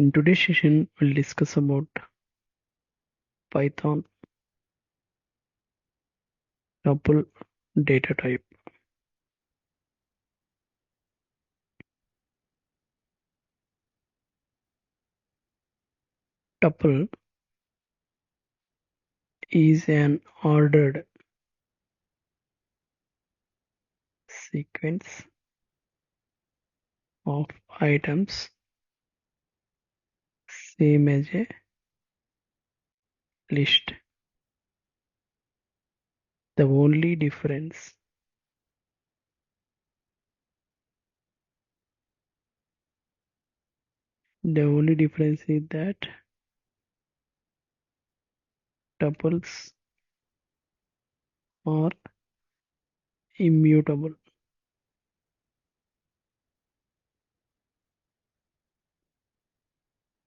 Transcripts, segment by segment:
In today's session, we'll discuss about Python tuple data type. Tuple is an ordered sequence of items, same as a list. The only difference is that tuples are immutable.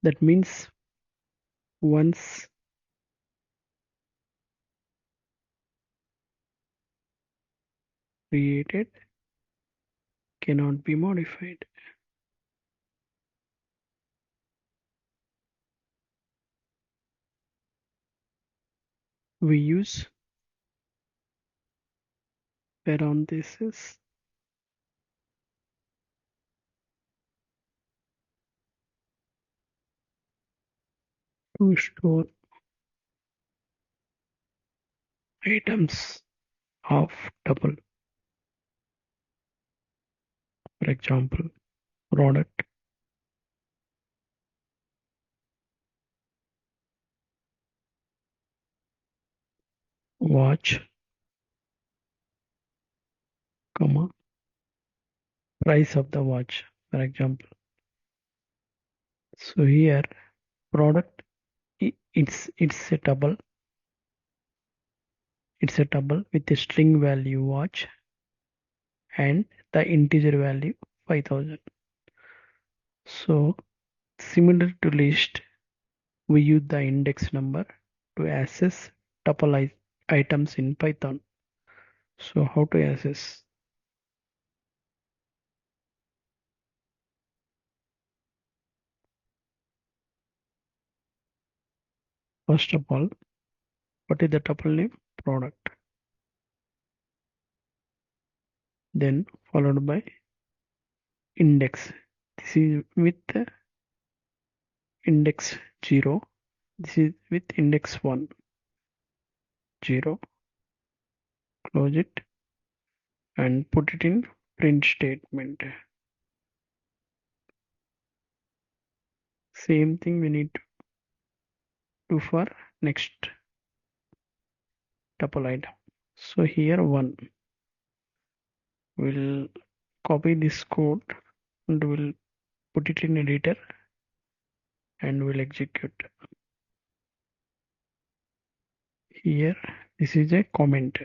That means once created, cannot be modified. We use parentheses to store items of tuple. For example, product, watch, comma, price of the watch, for example. So here product, it's a tuple. It's a tuple with a string value watch and the integer value 5000. So similar to list, we use the index number to access tuple items in Python. So how to access? First of all, what is the tuple name? Product. Then followed by index. This is with index 0. This is with index 1. 0. Close it and put it in print statement. Same thing we need to do for next tuple item. So here 1. We'll copy this code and we'll put it in editor and we'll execute. Here this is a comment.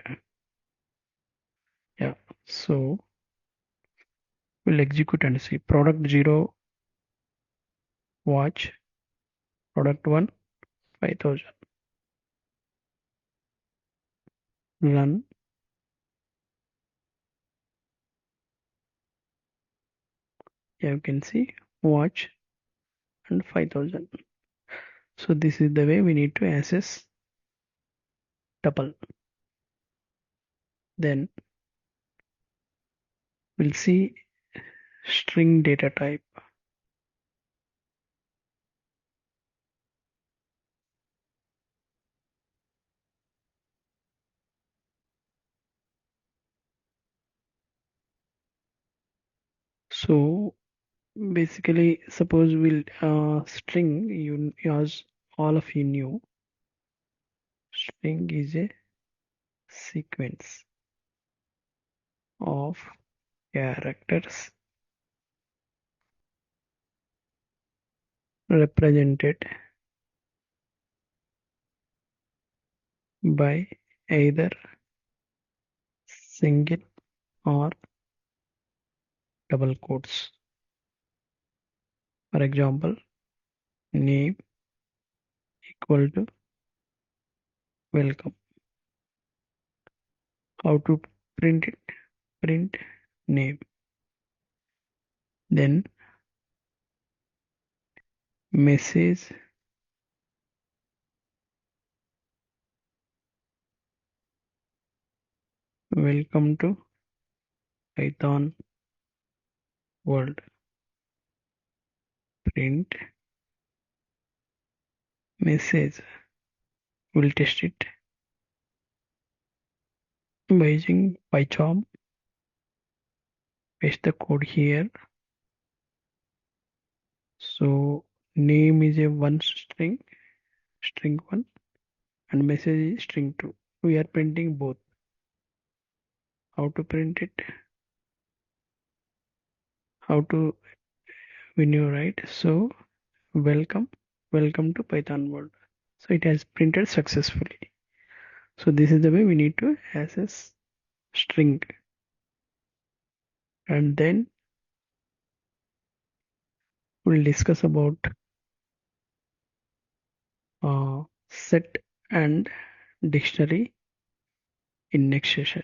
Yeah, so we'll execute and see product 0 watch, product 1 5000. Run. Yeah, you can see watch and 5000. So this is the way we need to access tuple. Then we'll see string data type. So basically, suppose we'll string, you as all of you knew, string is a sequence of characters represented by either single or double quotes. For example, name equal to welcome. How to print it? Print name. Then message welcome to Python world. Print message. We'll test it by using PyCharm. Paste the code here. So name is a one string, string one, and message is string two. We are printing both. How to print it? How to we knew, right? So welcome, welcome to Python world. So it has printed successfully. So this is the way we need to access string, and then we'll discuss about set and dictionary in next session.